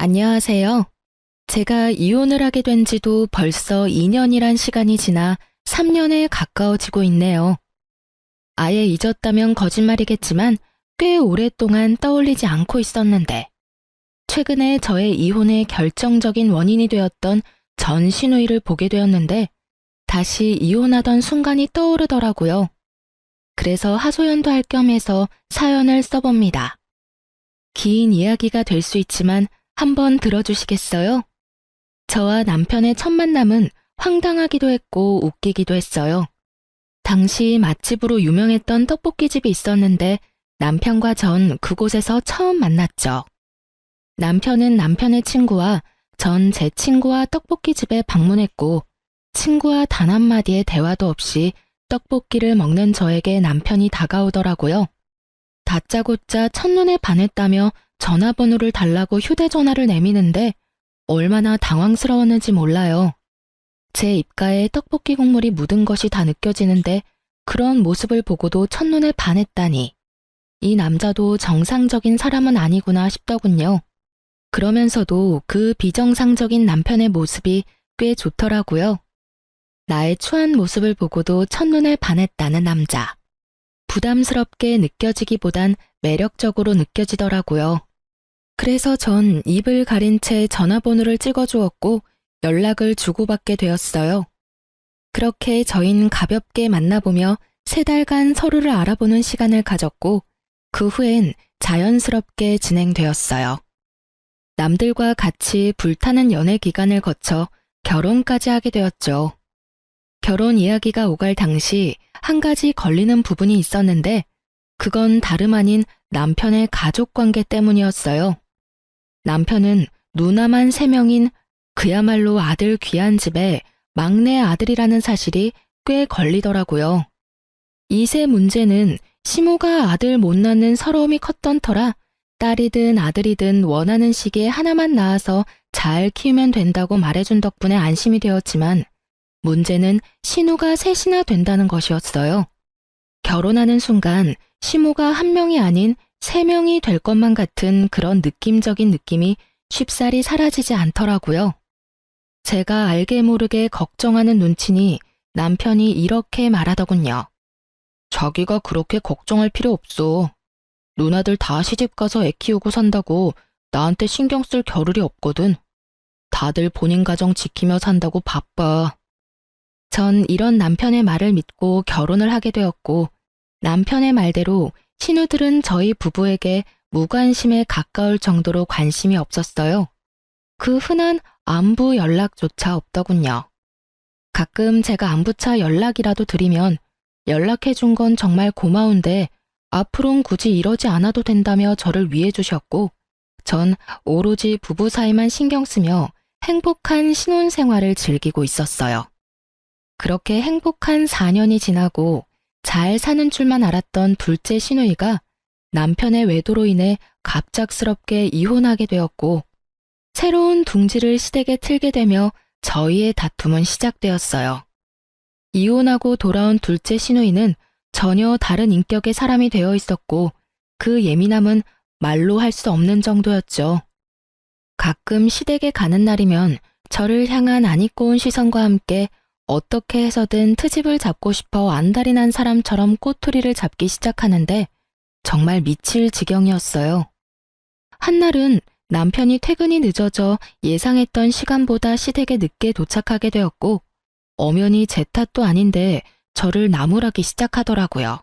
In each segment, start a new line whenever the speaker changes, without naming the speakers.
안녕하세요. 제가 이혼을 하게 된 지도 벌써 2년이란 시간이 지나 3년에 가까워지고 있네요. 아예 잊었다면 거짓말이겠지만 꽤 오랫동안 떠올리지 않고 있었는데, 최근에 저의 이혼의 결정적인 원인이 되었던 전 시누이를 보게 되었는데, 다시 이혼하던 순간이 떠오르더라고요. 그래서 하소연도 할 겸 해서 사연을 써봅니다. 긴 이야기가 될 수 있지만 한번 들어주시겠어요? 저와 남편의 첫 만남은 황당하기도 했고 웃기기도 했어요. 당시 맛집으로 유명했던 떡볶이집이 있었는데 남편과 전 그곳에서 처음 만났죠. 남편은 남편의 친구와 전 제 친구와 떡볶이집에 방문했고, 친구와 단 한마디의 대화도 없이 떡볶이를 먹는 저에게 남편이 다가오더라고요. 다짜고짜 첫눈에 반했다며 전화번호를 달라고 휴대전화를 내미는데 얼마나 당황스러웠는지 몰라요. 제 입가에 떡볶이 국물이 묻은 것이 다 느껴지는데 그런 모습을 보고도 첫눈에 반했다니. 이 남자도 정상적인 사람은 아니구나 싶더군요. 그러면서도 그 비정상적인 남편의 모습이 꽤 좋더라고요. 나의 추한 모습을 보고도 첫눈에 반했다는 남자. 부담스럽게 느껴지기보단 매력적으로 느껴지더라고요. 그래서 전 입을 가린 채 전화번호를 찍어주었고 연락을 주고받게 되었어요. 그렇게 저희는 가볍게 만나보며 3달간 서로를 알아보는 시간을 가졌고, 그 후엔 자연스럽게 진행되었어요. 남들과 같이 불타는 연애 기간을 거쳐 결혼까지 하게 되었죠. 결혼 이야기가 오갈 당시 한 가지 걸리는 부분이 있었는데, 그건 다름 아닌 남편의 가족관계 때문이었어요. 남편은 누나만 3명인 그야말로 아들 귀한 집에 막내 아들이라는 사실이 꽤 걸리더라고요. 이 세 문제는 시모가 아들 못 낳는 서러움이 컸던 터라 딸이든 아들이든 원하는 시기에 하나만 낳아서 잘 키우면 된다고 말해준 덕분에 안심이 되었지만, 문제는 신우가 셋이나 된다는 것이었어요. 결혼하는 순간 시모가 1명이 아닌 3명이 될 것만 같은 그런 느낌적인 느낌이 쉽사리 사라지지 않더라고요. 제가 알게 모르게 걱정하는 눈치니 남편이 이렇게 말하더군요. 자기가 그렇게 걱정할 필요 없어. 누나들 다 시집가서 애 키우고 산다고 나한테 신경 쓸 겨를이 없거든. 다들 본인 가정 지키며 산다고 바빠. 전 이런 남편의 말을 믿고 결혼을 하게 되었고, 남편의 말대로 신우들은 저희 부부에게 무관심에 가까울 정도로 관심이 없었어요. 그 흔한 안부 연락조차 없더군요. 가끔 제가 안부차 연락이라도 드리면 연락해준 건 정말 고마운데 앞으론 굳이 이러지 않아도 된다며 저를 위해 주셨고, 전 오로지 부부 사이만 신경 쓰며 행복한 신혼생활을 즐기고 있었어요. 그렇게 행복한 4년이 지나고 잘 사는 줄만 알았던 둘째 시누이가 남편의 외도로 인해 갑작스럽게 이혼하게 되었고, 새로운 둥지를 시댁에 틀게 되며 저희의 다툼은 시작되었어요. 이혼하고 돌아온 둘째 시누이는 전혀 다른 인격의 사람이 되어 있었고, 그 예민함은 말로 할 수 없는 정도였죠. 가끔 시댁에 가는 날이면 저를 향한 안 입고 온 시선과 함께 어떻게 해서든 트집을 잡고 싶어 안달이 난 사람처럼 꼬투리를 잡기 시작하는데 정말 미칠 지경이었어요. 한날은 남편이 퇴근이 늦어져 예상했던 시간보다 시댁에 늦게 도착하게 되었고, 엄연히 제 탓도 아닌데 저를 나무라기 시작하더라고요.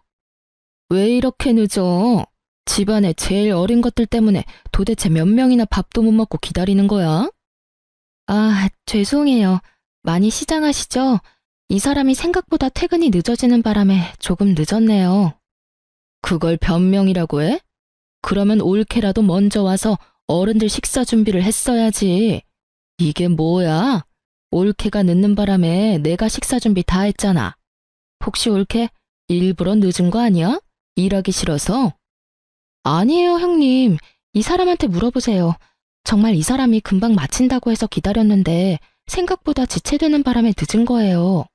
왜 이렇게 늦어? 집안에 제일 어린 것들 때문에 도대체 몇 명이나 밥도 못 먹고 기다리는 거야? 아, 죄송해요. 많이 시장하시죠? 이 사람이 생각보다 퇴근이 늦어지는 바람에 조금 늦었네요. 그걸 변명이라고 해? 그러면 올케라도 먼저 와서 어른들 식사 준비를 했어야지. 이게 뭐야? 올케가 늦는 바람에 내가 식사 준비 다 했잖아. 혹시 올케 일부러 늦은 거 아니야? 일하기 싫어서? 아니에요, 형님. 이 사람한테 물어보세요. 정말 이 사람이 금방 마친다고 해서 기다렸는데 생각보다 지체되는 바람에 늦은 거예요.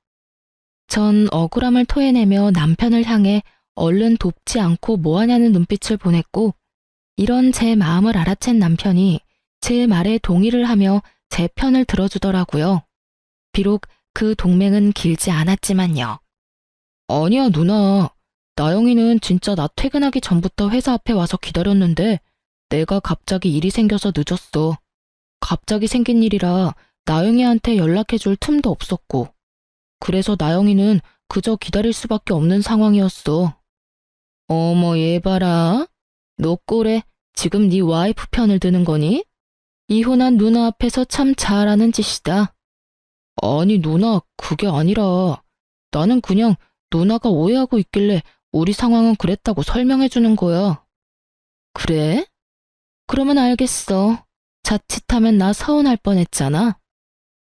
전 억울함을 토해내며 남편을 향해 얼른 돕지 않고 뭐하냐는 눈빛을 보냈고, 이런 제 마음을 알아챈 남편이 제 말에 동의를 하며 제 편을 들어주더라고요. 비록 그 동맹은 길지 않았지만요. 아니야, 누나. 나영이는 진짜 나 퇴근하기 전부터 회사 앞에 와서 기다렸는데 내가 갑자기 일이 생겨서 늦었어. 갑자기 생긴 일이라 나영이한테 연락해줄 틈도 없었고. 그래서 나영이는 그저 기다릴 수밖에 없는 상황이었어. 어머, 얘 봐라. 너 꼴에 지금 네 와이프 편을 드는 거니? 이혼한 누나 앞에서 참 잘하는 짓이다. 아니, 누나, 그게 아니라 나는 그냥 누나가 오해하고 있길래 우리 상황은 그랬다고 설명해 주는 거야. 그래? 그러면 알겠어. 자칫하면 나 서운할 뻔했잖아.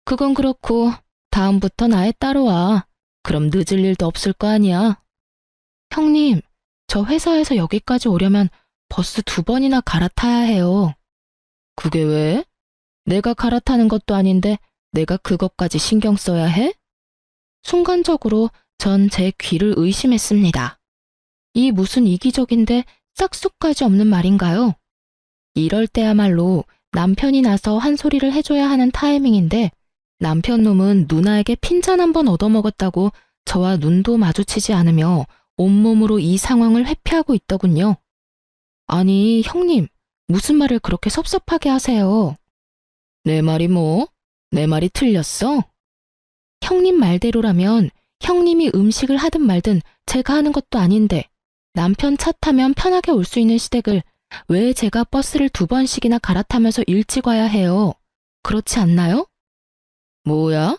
그건 그렇고 다음부터 나에 따라와. 그럼 늦을 일도 없을 거 아니야. 형님, 저 회사에서 여기까지 오려면 버스 2번이나 갈아타야 해요. 그게 왜? 내가 갈아타는 것도 아닌데 내가 그것까지 신경 써야 해? 순간적으로 전 제 귀를 의심했습니다. 이 무슨 이기적인데 싹수까지 없는 말인가요? 이럴 때야말로 남편이 나서 한 소리를 해줘야 하는 타이밍인데 남편 놈은 누나에게 핀잔 한 번 얻어먹었다고 저와 눈도 마주치지 않으며 온몸으로 이 상황을 회피하고 있더군요. 아니, 형님, 무슨 말을 그렇게 섭섭하게 하세요? 내 말이 뭐? 내 말이 틀렸어? 형님 말대로라면 형님이 음식을 하든 말든 제가 하는 것도 아닌데 남편 차 타면 편하게 올 수 있는 시댁을 왜 제가 버스를 2번씩이나 갈아타면서 일찍 와야 해요? 그렇지 않나요? 뭐야?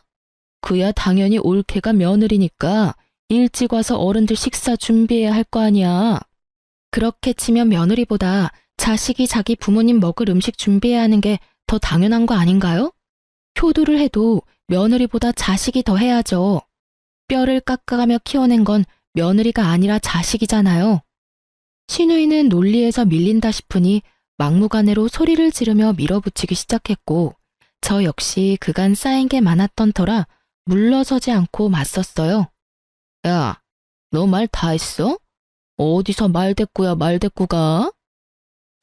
그야 당연히 올케가 며느리니까 일찍 와서 어른들 식사 준비해야 할 거 아니야. 그렇게 치면 며느리보다 자식이 자기 부모님 먹을 음식 준비해야 하는 게 더 당연한 거 아닌가요? 효도를 해도 며느리보다 자식이 더 해야죠. 뼈를 깎아가며 키워낸 건 며느리가 아니라 자식이잖아요. 시누이는 논리에서 밀린다 싶으니 막무가내로 소리를 지르며 밀어붙이기 시작했고 저 역시 그간 쌓인 게 많았던 터라 물러서지 않고 맞섰어요. 야, 너 말 다 했어? 어디서 말대꾸야 말대꾸가?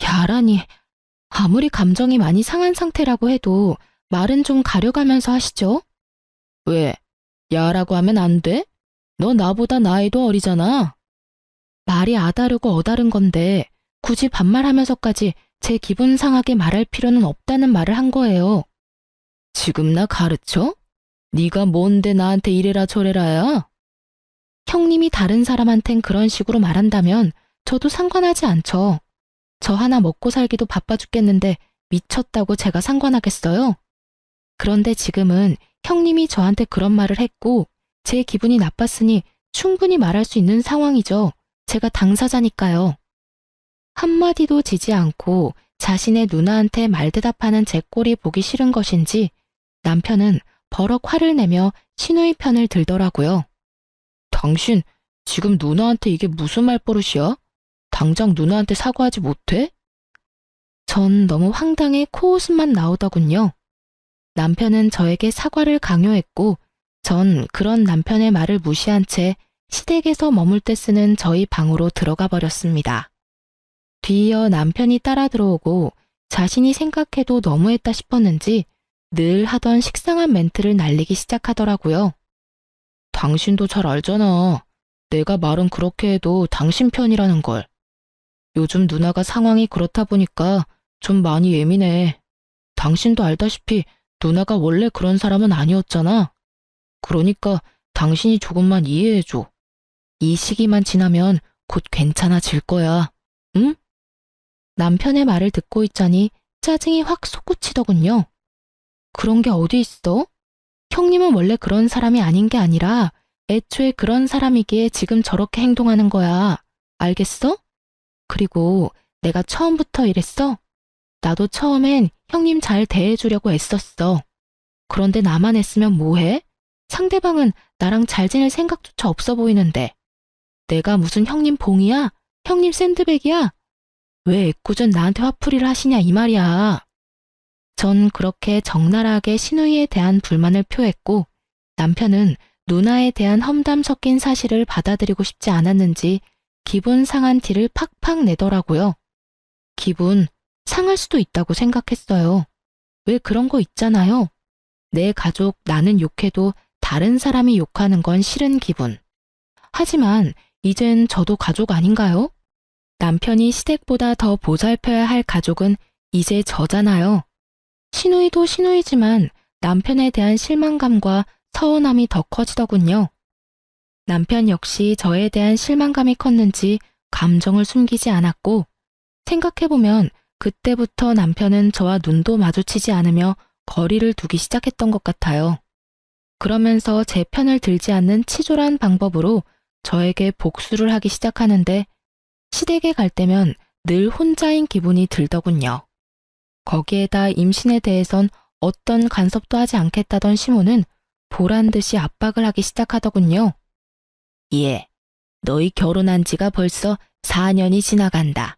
야라니, 아무리 감정이 많이 상한 상태라고 해도 말은 좀 가려가면서 하시죠. 왜? 야라고 하면 안 돼? 너 나보다 나이도 어리잖아. 말이 아다르고 어다른 건데 굳이 반말하면서까지 제 기분 상하게 말할 필요는 없다는 말을 한 거예요. 지금 나 가르쳐? 네가 뭔데 나한테 이래라 저래라야? 형님이 다른 사람한텐 그런 식으로 말한다면 저도 상관하지 않죠. 저 하나 먹고 살기도 바빠 죽겠는데 미쳤다고 제가 상관하겠어요? 그런데 지금은 형님이 저한테 그런 말을 했고 제 기분이 나빴으니 충분히 말할 수 있는 상황이죠. 제가 당사자니까요. 한마디도 지지 않고 자신의 누나한테 말대답하는 제 꼴이 보기 싫은 것인지 남편은 버럭 화를 내며 시누이 편을 들더라고요. 당신 지금 누나한테 이게 무슨 말버릇이야? 당장 누나한테 사과하지 못해? 전 너무 황당해 코웃음만 나오더군요. 남편은 저에게 사과를 강요했고 전 그런 남편의 말을 무시한 채 시댁에서 머물 때 쓰는 저희 방으로 들어가 버렸습니다. 뒤이어 남편이 따라 들어오고 자신이 생각해도 너무했다 싶었는지 늘 하던 식상한 멘트를 날리기 시작하더라고요. 당신도 잘 알잖아. 내가 말은 그렇게 해도 당신 편이라는 걸. 요즘 누나가 상황이 그렇다 보니까 좀 많이 예민해. 당신도 알다시피 누나가 원래 그런 사람은 아니었잖아. 그러니까 당신이 조금만 이해해줘. 이 시기만 지나면 곧 괜찮아질 거야. 응? 남편의 말을 듣고 있자니 짜증이 확 솟구치더군요. 그런 게 어디 있어? 형님은 원래 그런 사람이 아닌 게 아니라 애초에 그런 사람이기에 지금 저렇게 행동하는 거야. 알겠어? 그리고 내가 처음부터 이랬어? 나도 처음엔 형님 잘 대해주려고 애썼어. 그런데 나만 애쓰면 뭐해? 상대방은 나랑 잘 지낼 생각조차 없어 보이는데. 내가 무슨 형님 봉이야? 형님 샌드백이야? 왜 애꿎은 나한테 화풀이를 하시냐 이 말이야. 전 그렇게 적나라하게 시누이에 대한 불만을 표했고 남편은 누나에 대한 험담 섞인 사실을 받아들이고 싶지 않았는지 기분 상한 티를 팍팍 내더라고요. 기분 상할 수도 있다고 생각했어요. 왜 그런 거 있잖아요. 내 가족 나는 욕해도 다른 사람이 욕하는 건 싫은 기분. 하지만 이젠 저도 가족 아닌가요? 남편이 시댁보다 더 보살펴야 할 가족은 이제 저잖아요. 시누이도 시누이지만 남편에 대한 실망감과 서운함이 더 커지더군요. 남편 역시 저에 대한 실망감이 컸는지 감정을 숨기지 않았고, 생각해보면 그때부터 남편은 저와 눈도 마주치지 않으며 거리를 두기 시작했던 것 같아요. 그러면서 제 편을 들지 않는 치졸한 방법으로 저에게 복수를 하기 시작하는데, 시댁에 갈 때면 늘 혼자인 기분이 들더군요. 거기에다 임신에 대해선 어떤 간섭도 하지 않겠다던 시모는 보란 듯이 압박을 하기 시작하더군요. 예, 너희 결혼한 지가 벌써 4년이 지나간다.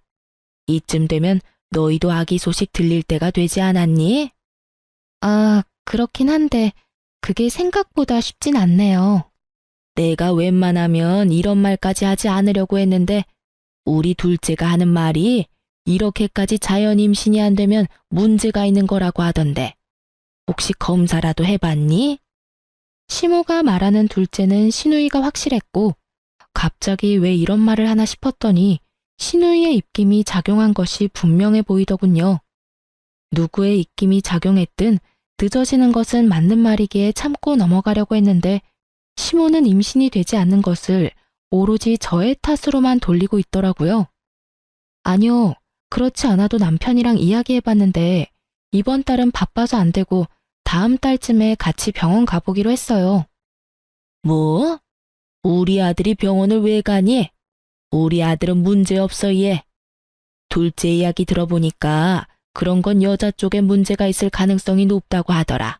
이쯤 되면 너희도 아기 소식 들릴 때가 되지 않았니? 아, 그렇긴 한데 그게 생각보다 쉽진 않네요. 내가 웬만하면 이런 말까지 하지 않으려고 했는데 우리 둘째가 하는 말이 이렇게까지 자연 임신이 안 되면 문제가 있는 거라고 하던데 혹시 검사라도 해봤니? 시모가 말하는 둘째는 시누이가 확실했고 갑자기 왜 이런 말을 하나 싶었더니 시누이의 입김이 작용한 것이 분명해 보이더군요. 누구의 입김이 작용했든 늦어지는 것은 맞는 말이기에 참고 넘어가려고 했는데 시모는 임신이 되지 않는 것을 오로지 저의 탓으로만 돌리고 있더라고요. 아니요, 그렇지 않아도 남편이랑 이야기해봤는데 이번 달은 바빠서 안 되고 다음 달쯤에 같이 병원 가보기로 했어요. 뭐? 우리 아들이 병원을 왜 가니? 우리 아들은 문제없어 얘. 둘째 이야기 들어보니까 그런 건 여자 쪽에 문제가 있을 가능성이 높다고 하더라.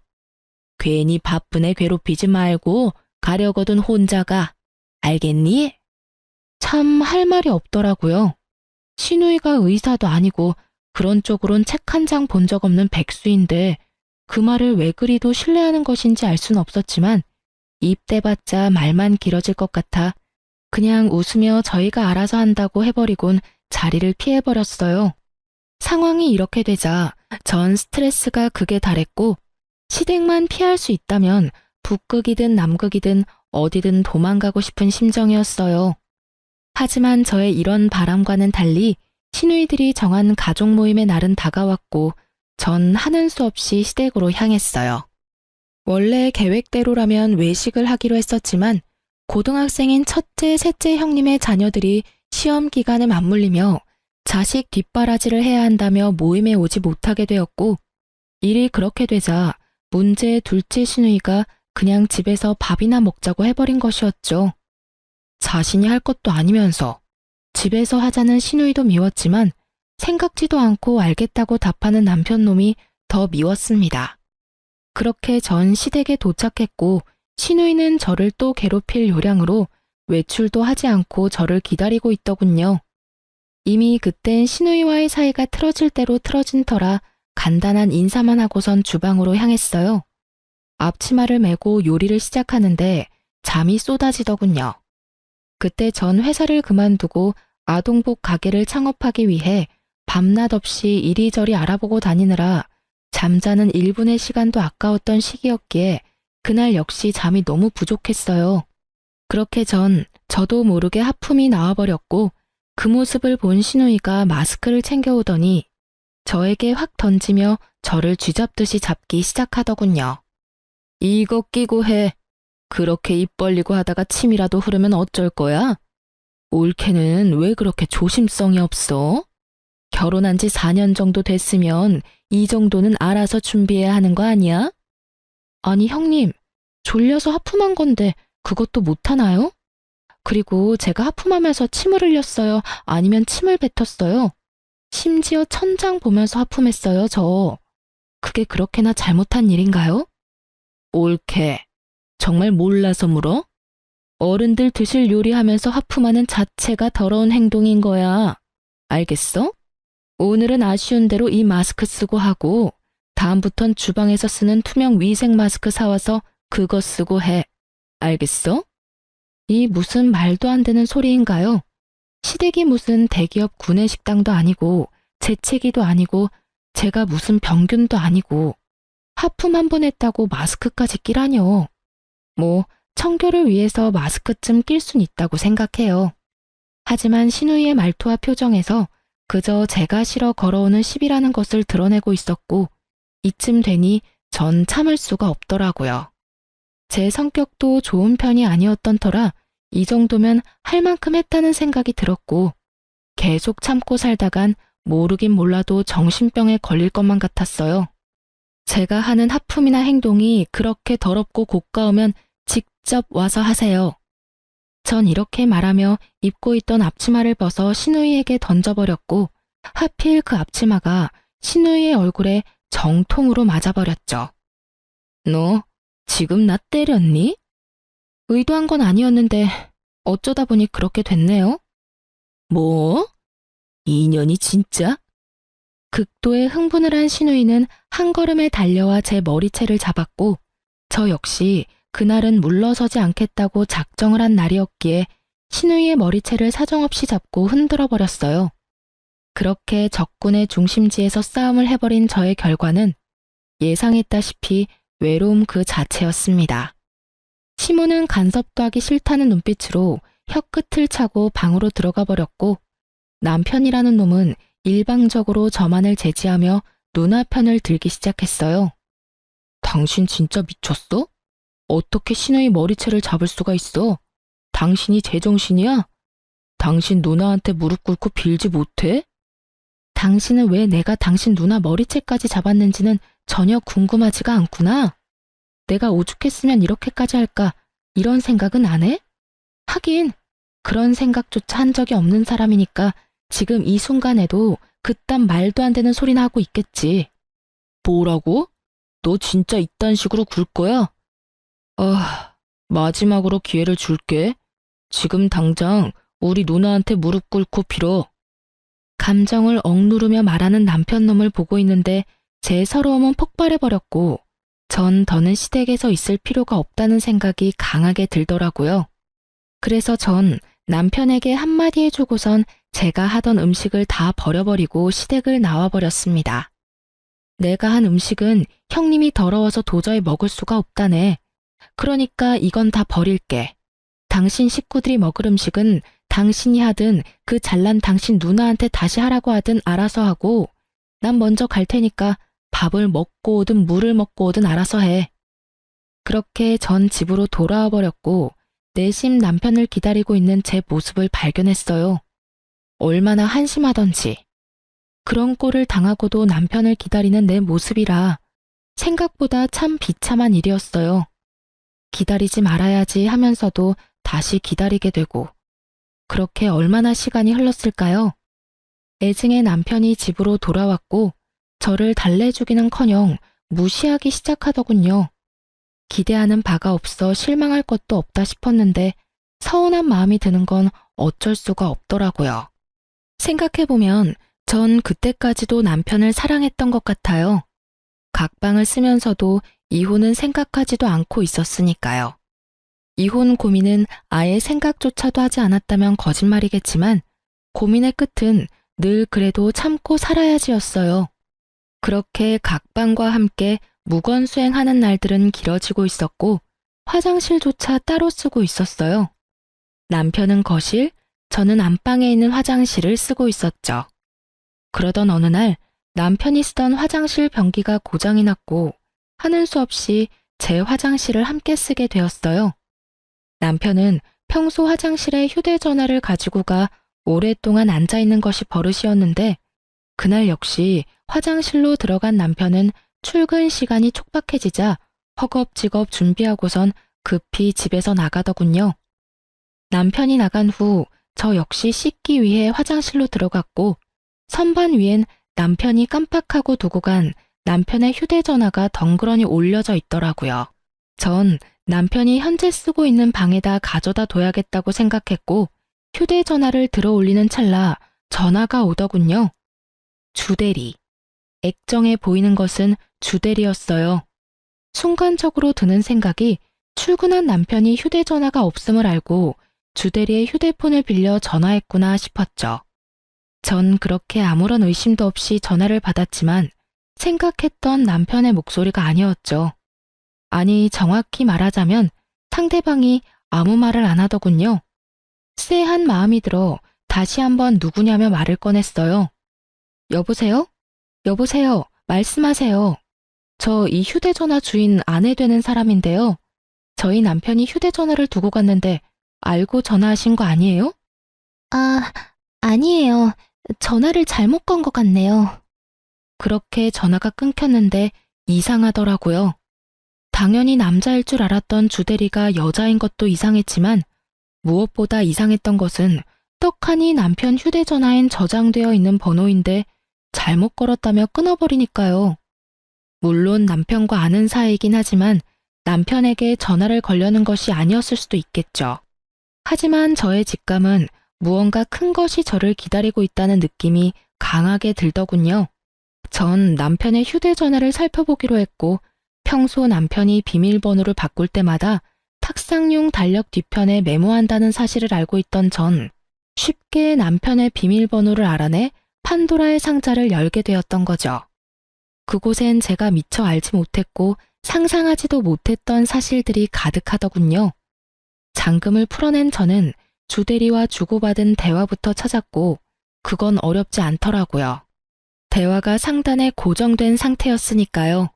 괜히 바쁜 애 괴롭히지 말고 가려거든 혼자 가. 알겠니? 참 할 말이 없더라고요. 시누이가 의사도 아니고 그런 쪽으론 책 한 장 본 적 없는 백수인데 그 말을 왜 그리도 신뢰하는 것인지 알 순 없었지만 입 대봤자 말만 길어질 것 같아 그냥 웃으며 저희가 알아서 한다고 해버리곤 자리를 피해버렸어요. 상황이 이렇게 되자 전 스트레스가 극에 달했고 시댁만 피할 수 있다면 북극이든 남극이든 어디든 도망가고 싶은 심정이었어요. 하지만 저의 이런 바람과는 달리 시누이들이 정한 가족 모임의 날은 다가왔고 전 하는 수 없이 시댁으로 향했어요. 원래 계획대로라면 외식을 하기로 했었지만 고등학생인 첫째, 셋째 형님의 자녀들이 시험 기간에 맞물리며 자식 뒷바라지를 해야 한다며 모임에 오지 못하게 되었고 일이 그렇게 되자 문제의 둘째 시누이가 그냥 집에서 밥이나 먹자고 해버린 것이었죠. 자신이 할 것도 아니면서 집에서 하자는 시누이도 미웠지만 생각지도 않고 알겠다고 답하는 남편놈이 더 미웠습니다. 그렇게 전 시댁에 도착했고 시누이는 저를 또 괴롭힐 요량으로 외출도 하지 않고 저를 기다리고 있더군요. 이미 그땐 시누이와의 사이가 틀어질 대로 틀어진 터라 간단한 인사만 하고선 주방으로 향했어요. 앞치마를 메고 요리를 시작하는데 잠이 쏟아지더군요. 그때 전 회사를 그만두고 아동복 가게를 창업하기 위해 밤낮 없이 이리저리 알아보고 다니느라 잠자는 1분의 시간도 아까웠던 시기였기에 그날 역시 잠이 너무 부족했어요. 그렇게 저도 모르게 하품이 나와버렸고 그 모습을 본 시누이가 마스크를 챙겨오더니 저에게 확 던지며 저를 쥐잡듯이 잡기 시작하더군요. 이거 끼고 해. 그렇게 입 벌리고 하다가 침이라도 흐르면 어쩔 거야? 올케는 왜 그렇게 조심성이 없어? 결혼한 지 4년 정도 됐으면 이 정도는 알아서 준비해야 하는 거 아니야? 아니 형님, 졸려서 하품한 건데 그것도 못하나요? 그리고 제가 하품하면서 침을 흘렸어요? 아니면 침을 뱉었어요? 심지어 천장 보면서 하품했어요, 저. 그게 그렇게나 잘못한 일인가요? 올케, 정말 몰라서 물어? 어른들 드실 요리하면서 하품하는 자체가 더러운 행동인 거야. 알겠어? 오늘은 아쉬운 대로 이 마스크 쓰고 하고 다음부턴 주방에서 쓰는 투명 위생 마스크 사와서 그거 쓰고 해. 알겠어? 이 무슨 말도 안 되는 소리인가요? 시댁이 무슨 대기업 구내식당도 아니고 재채기도 아니고 제가 무슨 병균도 아니고 하품 한 번 했다고 마스크까지 끼라뇨. 뭐 청결을 위해서 마스크쯤 낄 순 있다고 생각해요. 하지만 신우이의 말투와 표정에서 그저 제가 싫어 걸어오는 시비라는 것을 드러내고 있었고 이쯤 되니 전 참을 수가 없더라고요. 제 성격도 좋은 편이 아니었던 터라 이 정도면 할 만큼 했다는 생각이 들었고 계속 참고 살다간 모르긴 몰라도 정신병에 걸릴 것만 같았어요. 제가 하는 하품이나 행동이 그렇게 더럽고 고가우면 직접 와서 하세요. 전 이렇게 말하며 입고 있던 앞치마를 벗어 신우이에게 던져버렸고 하필 그 앞치마가 신우이의 얼굴에 정통으로 맞아버렸죠. 너 지금 나 때렸니? 의도한 건 아니었는데 어쩌다 보니 그렇게 됐네요. 뭐? 인연이 진짜? 극도의 흥분을 한 신우이는 한 걸음에 달려와 제 머리채를 잡았고 저 역시 그날은 물러서지 않겠다고 작정을 한 날이었기에 신우이의 머리채를 사정없이 잡고 흔들어 버렸어요. 그렇게 적군의 중심지에서 싸움을 해버린 저의 결과는 예상했다시피 외로움 그 자체였습니다. 시모는 간섭도 하기 싫다는 눈빛으로 혀끝을 차고 방으로 들어가 버렸고 남편이라는 놈은 일방적으로 저만을 제지하며 누나 편을 들기 시작했어요. 당신 진짜 미쳤어? 어떻게 신우이 머리채를 잡을 수가 있어? 당신이 제정신이야? 당신 누나한테 무릎 꿇고 빌지 못해? 당신은 왜 내가 당신 누나 머리채까지 잡았는지는 전혀 궁금하지가 않구나. 내가 오죽했으면 이렇게까지 할까 이런 생각은 안 해? 하긴 그런 생각조차 한 적이 없는 사람이니까 지금 이 순간에도 그딴 말도 안 되는 소리나 하고 있겠지. 뭐라고? 너 진짜 이딴 식으로 굴 거야? 마지막으로 기회를 줄게. 지금 당장 우리 누나한테 무릎 꿇고 빌어. 감정을 억누르며 말하는 남편놈을 보고 있는데 제 서러움은 폭발해버렸고 전 더는 시댁에서 있을 필요가 없다는 생각이 강하게 들더라고요. 그래서 전 남편에게 한마디 해주고선 제가 하던 음식을 다 버려버리고 시댁을 나와버렸습니다. 내가 한 음식은 형님이 더러워서 도저히 먹을 수가 없다네. 그러니까 이건 다 버릴게. 당신 식구들이 먹을 음식은 당신이 하든 그 잘난 당신 누나한테 다시 하라고 하든 알아서 하고 난 먼저 갈 테니까 밥을 먹고 오든 물을 먹고 오든 알아서 해. 그렇게 전 집으로 돌아와 버렸고 내심 남편을 기다리고 있는 제 모습을 발견했어요. 얼마나 한심하던지. 그런 꼴을 당하고도 남편을 기다리는 내 모습이라 생각보다 참 비참한 일이었어요. 기다리지 말아야지 하면서도 다시 기다리게 되고 그렇게 얼마나 시간이 흘렀을까요? 애증의 남편이 집으로 돌아왔고 저를 달래주기는커녕 무시하기 시작하더군요. 기대하는 바가 없어 실망할 것도 없다 싶었는데 서운한 마음이 드는 건 어쩔 수가 없더라고요. 생각해보면 전 그때까지도 남편을 사랑했던 것 같아요. 각방을 쓰면서도 이혼은 생각하지도 않고 있었으니까요. 이혼 고민은 아예 생각조차도 하지 않았다면 거짓말이겠지만 고민의 끝은 늘 그래도 참고 살아야지였어요. 그렇게 각방과 함께 무건수행하는 날들은 길어지고 있었고 화장실조차 따로 쓰고 있었어요. 남편은 거실, 저는 안방에 있는 화장실을 쓰고 있었죠. 그러던 어느 날 남편이 쓰던 화장실 변기가 고장이 났고 하는 수 없이 제 화장실을 함께 쓰게 되었어요. 남편은 평소 화장실에 휴대전화를 가지고 가 오랫동안 앉아있는 것이 버릇이었는데 그날 역시 화장실로 들어간 남편은 출근 시간이 촉박해지자 허겁지겁 준비하고선 급히 집에서 나가더군요. 남편이 나간 후 저 역시 씻기 위해 화장실로 들어갔고 선반 위엔 남편이 깜빡하고 두고 간 남편의 휴대전화가 덩그러니 올려져 있더라고요. 전 남편이 현재 쓰고 있는 방에다 가져다 둬야겠다고 생각했고 휴대전화를 들어 올리는 찰나 전화가 오더군요. 주대리. 액정에 보이는 것은 주대리였어요. 순간적으로 드는 생각이 출근한 남편이 휴대전화가 없음을 알고 주대리의 휴대폰을 빌려 전화했구나 싶었죠. 전 그렇게 아무런 의심도 없이 전화를 받았지만 생각했던 남편의 목소리가 아니었죠. 아니, 정확히 말하자면 상대방이 아무 말을 안 하더군요. 쎄한 마음이 들어 다시 한번 누구냐며 말을 꺼냈어요. 여보세요? 여보세요? 말씀하세요. 저 이 휴대전화 주인 아내 되는 사람인데요. 저희 남편이 휴대전화를 두고 갔는데 알고 전화하신 거 아니에요? 아, 아니에요. 전화를 잘못 건 것 같네요. 그렇게 전화가 끊겼는데 이상하더라고요. 당연히 남자일 줄 알았던 주대리가 여자인 것도 이상했지만 무엇보다 이상했던 것은 떡하니 남편 휴대전화엔 저장되어 있는 번호인데 잘못 걸었다며 끊어버리니까요. 물론 남편과 아는 사이이긴 하지만 남편에게 전화를 걸려는 것이 아니었을 수도 있겠죠. 하지만 저의 직감은 무언가 큰 것이 저를 기다리고 있다는 느낌이 강하게 들더군요. 전 남편의 휴대전화를 살펴보기로 했고 평소 남편이 비밀번호를 바꿀 때마다 탁상용 달력 뒤편에 메모한다는 사실을 알고 있던 전 쉽게 남편의 비밀번호를 알아내 판도라의 상자를 열게 되었던 거죠. 그곳엔 제가 미처 알지 못했고 상상하지도 못했던 사실들이 가득하더군요. 잠금을 풀어낸 저는 주대리와 주고받은 대화부터 찾았고 그건 어렵지 않더라고요. 대화가 상단에 고정된 상태였으니까요.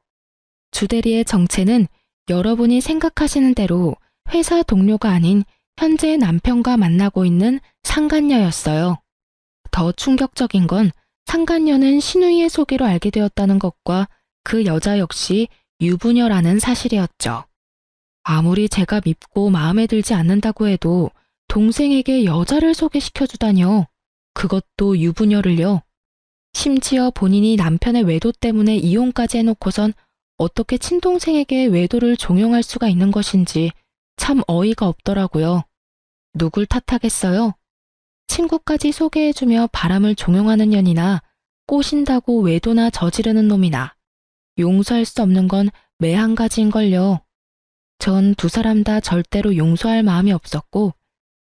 주대리의 정체는 여러분이 생각하시는 대로 회사 동료가 아닌 현재 남편과 만나고 있는 상간녀였어요. 더 충격적인 건 상간녀는 신우이의 소개로 알게 되었다는 것과 그 여자 역시 유부녀라는 사실이었죠. 아무리 제가 밉고 마음에 들지 않는다고 해도 동생에게 여자를 소개시켜주다뇨. 그것도 유부녀를요. 심지어 본인이 남편의 외도 때문에 이혼까지 해놓고선 어떻게 친동생에게 외도를 종용할 수가 있는 것인지 참 어이가 없더라고요. 누굴 탓하겠어요? 친구까지 소개해주며 바람을 종용하는 년이나 꼬신다고 외도나 저지르는 놈이나 용서할 수 없는 건 매한 가지인걸요. 전 두 사람 다 절대로 용서할 마음이 없었고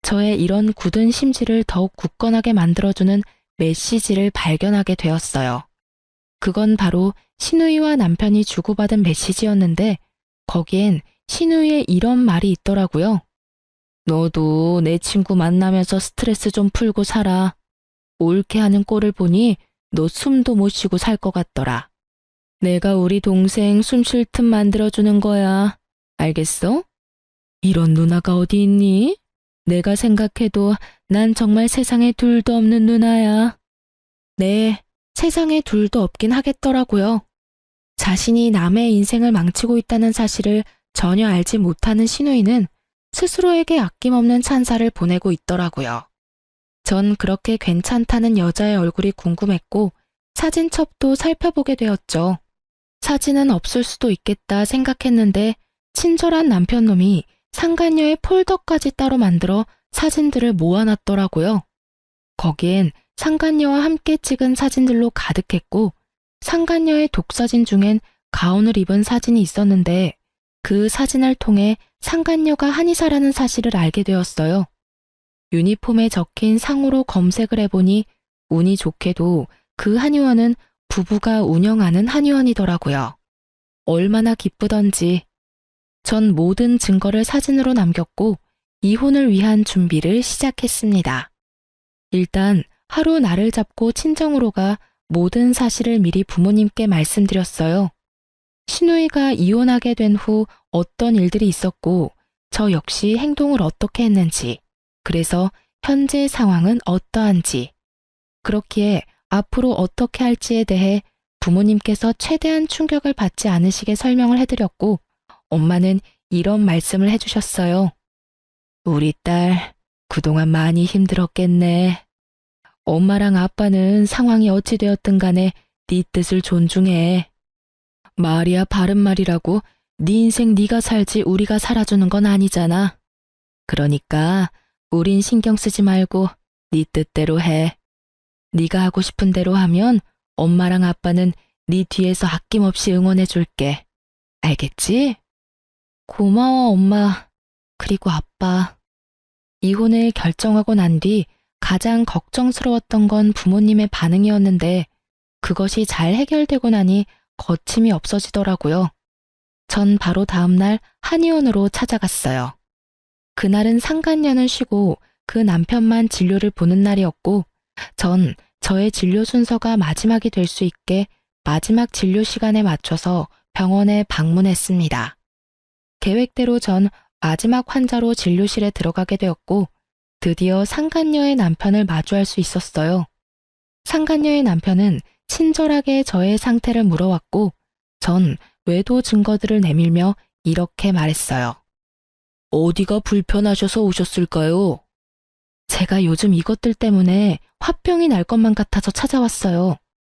저의 이런 굳은 심지를 더욱 굳건하게 만들어주는 메시지를 발견하게 되었어요. 그건 바로 신우이와 남편이 주고받은 메시지였는데 거기엔 신우이의 이런 말이 있더라고요. 너도 내 친구 만나면서 스트레스 좀 풀고 살아. 옳게 하는 꼴을 보니 너 숨도 못 쉬고 살 것 같더라. 내가 우리 동생 숨 쉴 틈 만들어주는 거야. 알겠어? 이런 누나가 어디 있니? 내가 생각해도 난 정말 세상에 둘도 없는 누나야. 네, 세상에 둘도 없긴 하겠더라고요. 자신이 남의 인생을 망치고 있다는 사실을 전혀 알지 못하는 신우이는 스스로에게 아낌없는 찬사를 보내고 있더라고요. 전 그렇게 괜찮다는 여자의 얼굴이 궁금했고 사진첩도 살펴보게 되었죠. 사진은 없을 수도 있겠다 생각했는데 친절한 남편놈이 상간녀의 폴더까지 따로 만들어 사진들을 모아놨더라고요. 거기엔 상간녀와 함께 찍은 사진들로 가득했고 상간녀의 독사진 중엔 가운을 입은 사진이 있었는데 그 사진을 통해 상간녀가 한의사라는 사실을 알게 되었어요. 유니폼에 적힌 상호로 검색을 해보니 운이 좋게도 그 한의원은 부부가 운영하는 한의원이더라고요. 얼마나 기쁘던지. 전 모든 증거를 사진으로 남겼고 이혼을 위한 준비를 시작했습니다. 일단 하루 날을 잡고 친정으로 가 모든 사실을 미리 부모님께 말씀드렸어요. 신우이가 이혼하게 된 후 어떤 일들이 있었고 저 역시 행동을 어떻게 했는지, 그래서 현재 상황은 어떠한지, 그렇기에 앞으로 어떻게 할지에 대해 부모님께서 최대한 충격을 받지 않으시게 설명을 해드렸고 엄마는 이런 말씀을 해주셨어요. 우리 딸 그동안 많이 힘들었겠네. 엄마랑 아빠는 상황이 어찌 되었든 간에 네 뜻을 존중해. 말이야 바른 말이라고 네 인생 네가 살지 우리가 살아주는 건 아니잖아. 그러니까 우린 신경 쓰지 말고 네 뜻대로 해. 네가 하고 싶은 대로 하면 엄마랑 아빠는 네 뒤에서 아낌없이 응원해 줄게. 알겠지? 고마워 엄마. 그리고 아빠. 이혼을 결정하고 난 뒤 가장 걱정스러웠던 건 부모님의 반응이었는데 그것이 잘 해결되고 나니 거침이 없어지더라고요. 전 바로 다음날 한의원으로 찾아갔어요. 그날은 상간녀는 쉬고 그 남편만 진료를 보는 날이었고 전 저의 진료 순서가 마지막이 될 수 있게 마지막 진료 시간에 맞춰서 병원에 방문했습니다. 계획대로 전 마지막 환자로 진료실에 들어가게 되었고 드디어 상간녀의 남편을 마주할 수 있었어요. 상간녀의 남편은 친절하게 저의 상태를 물어왔고 전 외도 증거들을 내밀며 이렇게 말했어요. 어디가 불편하셔서 오셨을까요? 제가 요즘 이것들 때문에 화병이 날 것만 같아서 찾아왔어요.